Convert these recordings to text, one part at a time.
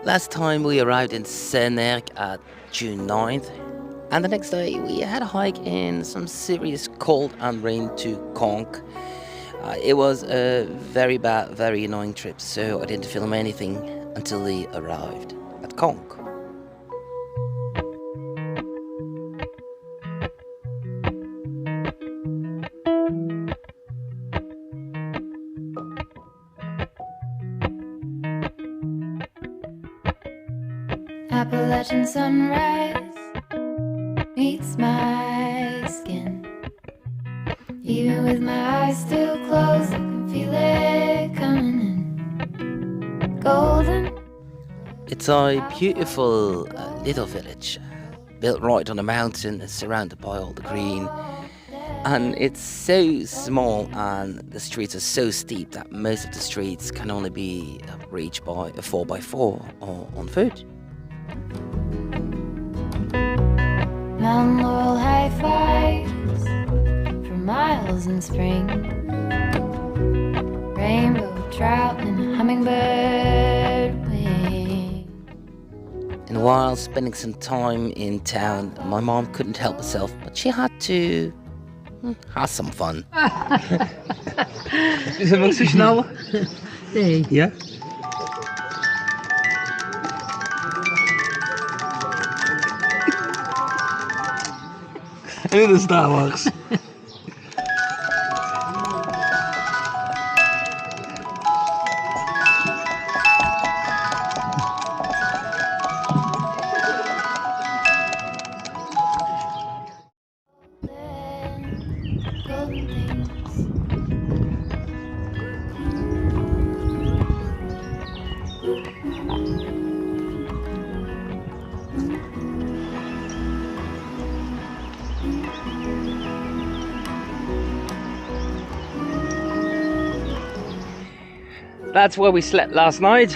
Last time we arrived in Senerk at June 9th, and the next day we had a hike in some serious cold and rain to Conk. It was a very bad, very annoying trip, so I didn't film anything until we arrived at Conk. Appalachian sunrise meets my skin. Even with my eyes still closed, I can feel it coming in. Golden. It's a beautiful little village, built right on a mountain, surrounded by all the green. And it's so small, and the streets are so steep that most of the streets can only be reached by a 4x4 or on foot. Mountain laurel high fives for miles in spring. Rainbow trout and a hummingbird wing. And while spending some time in town, my mom couldn't help herself, but she had to have some fun. Is het wel zo snel? Nee. Ja? En de Star Wars. Golden things. That's where we slept last night.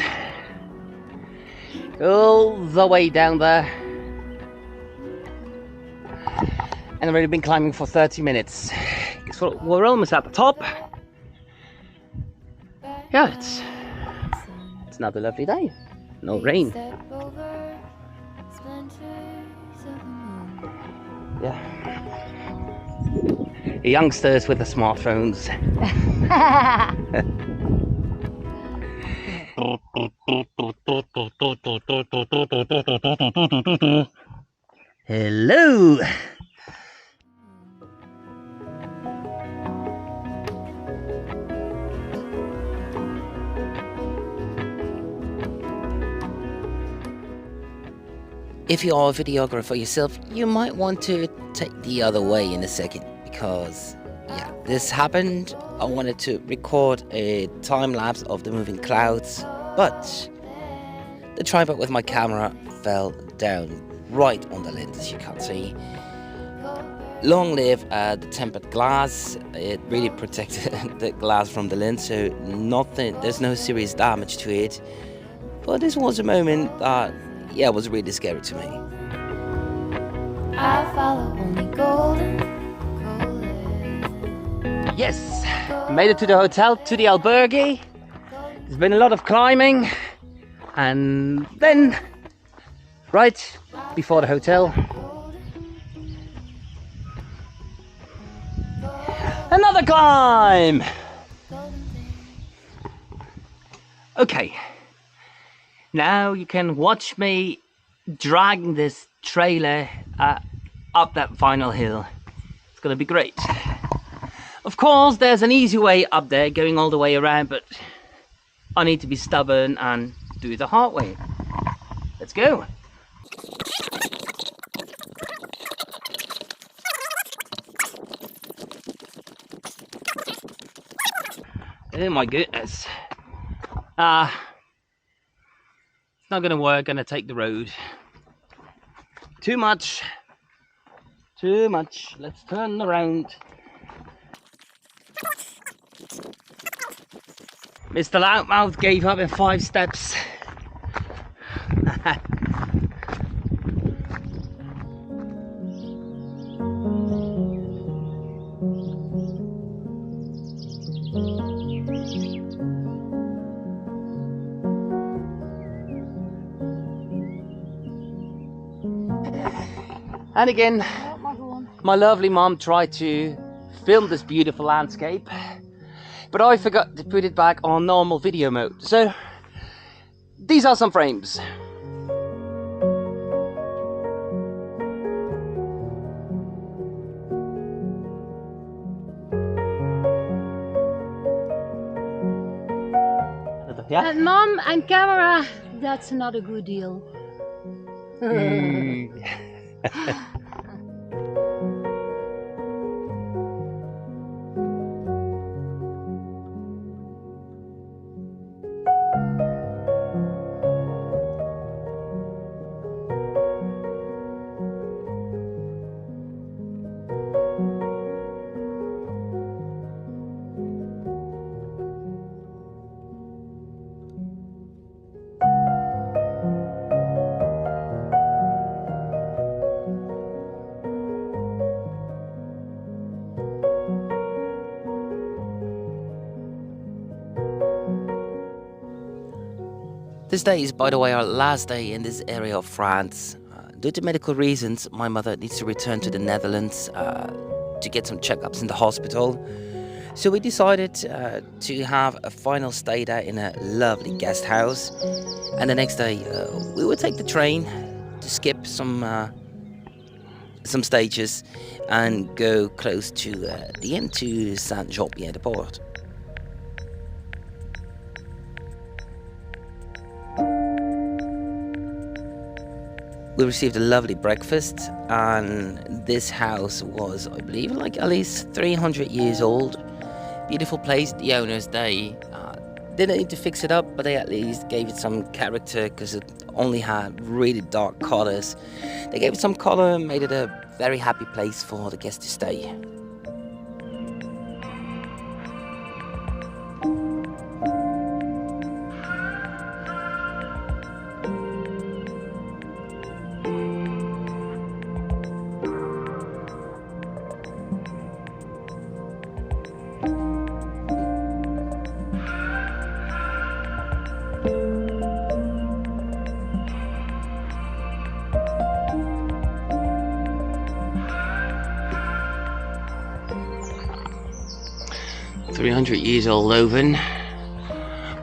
All the way down there. And I've already been climbing for 30 minutes. We're almost at the top. Yeah, it's another lovely day. No rain. Step over splinters of the moon. Yeah. The youngsters with the smartphones. Hello. If you are a videographer yourself, you might want to take the other way in a second, because yeah, this happened. I wanted to record a time lapse of the moving clouds, but the tripod with my camera fell down right on the lens, as you can see. Long live the tempered glass. It really protected the glass from the lens, so there's no serious damage to it. But this was a moment that, yeah, was really scary to me. I follow only golden. Yes, made it to the hotel, to the albergue. There's been a lot of climbing, and then right before the hotel, another climb. Okay, now you can watch me dragging this trailer up that final hill. It's gonna be great. Of course, there's an easy way up there, going all the way around, but I need to be stubborn and do it the hard way. Let's go. Oh my goodness. It's not gonna work, gonna take the road. Too much. Too much. Let's turn around. Mr. Loudmouth gave up in 5 steps. And again, my lovely mom tried to film this beautiful landscape, but I forgot to put it back on normal video mode. So these are some frames. Yeah? And mom and camera, that's not a good deal. This day is, by the way, our last day in this area of France. Due to medical reasons, my mother needs to return to the Netherlands to get some checkups in the hospital. So we decided to have a final stay there in a lovely guest house. And the next day, we would take the train to skip some stages and go close to the end to Saint-Jean-Pied-de-Port. We received a lovely breakfast, and this house was, I believe, like at least 300 years old. Beautiful place. The owners, they didn't need to fix it up, but they at least gave it some character because it only had really dark colors. They gave it some color and made it a very happy place for the guests to stay. Years old oven.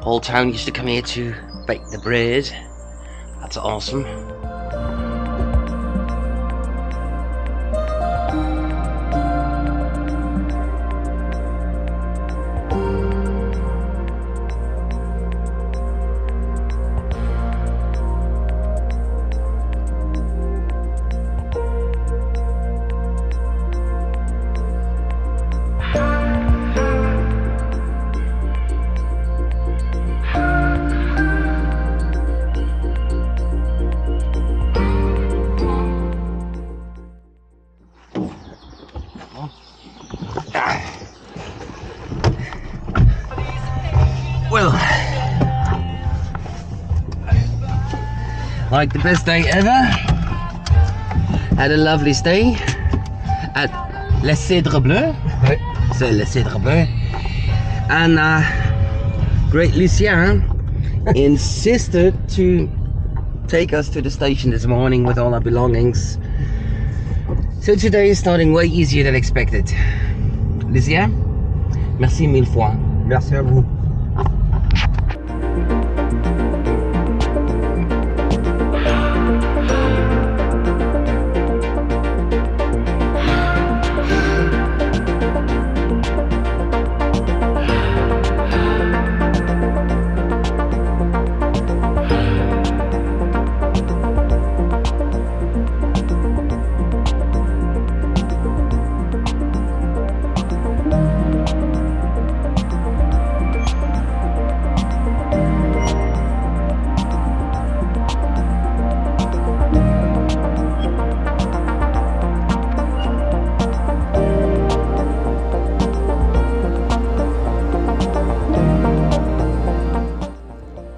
Whole town used to come here to bake the bread. That's awesome. Well, like the best day ever. Had a lovely stay at Les Cèdres Bleus. So Les Cèdres Bleus. And great Lucien insisted to take us to the station this morning with all our belongings. So today is starting way easier than expected. Lucien, merci mille fois. Merci à vous.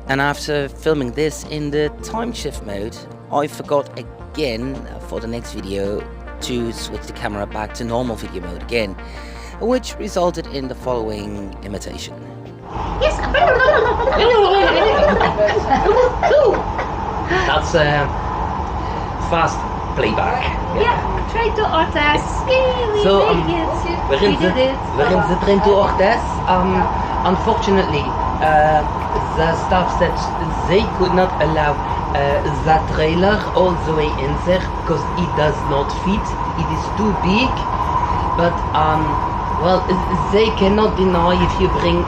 And after filming this in the time shift mode, I forgot again for the next video to switch the camera back to normal video mode again, which resulted in the following imitation. Yes. That's fast. playback. Yeah, train to Orthez. We So, make it. We're We in did it. the train to Orthez. Unfortunately, the staff said they could not allow that trailer all the way in there because it does not fit. It is too big. But well, they cannot deny if you bring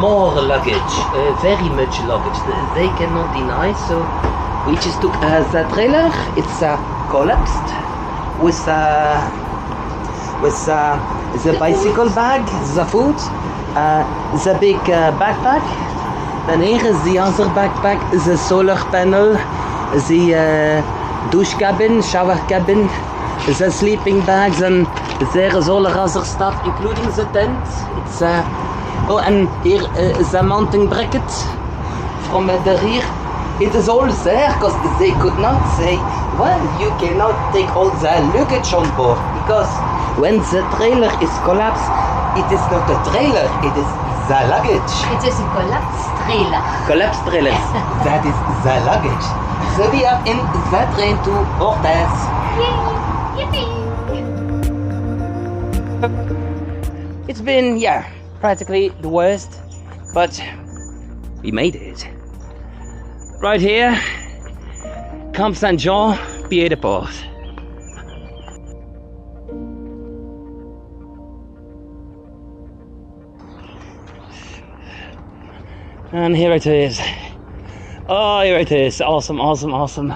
more luggage, very much luggage. They cannot deny. So we just took the trailer. It's collapsed with the bicycle bag, the food, the big backpack. Then here is the other backpack, the solar panel, the douche cabin, shower cabin, the sleeping bags, and there is all the other stuff, including the tent. It's oh, and here is the mounting bracket from the rear. It is all there because they could not say, well, you cannot take all the luggage on board, because when the trailer is collapsed, it is not a trailer, it is the luggage. It is a collapsed trailer. Collapsed trailer, that is the luggage. So we are in the train to Orthez. It's been, practically the worst, but we made it. Right here, Camp Saint-Jean, Pied de Port. And here it is. Oh, here it is. Awesome, awesome, awesome.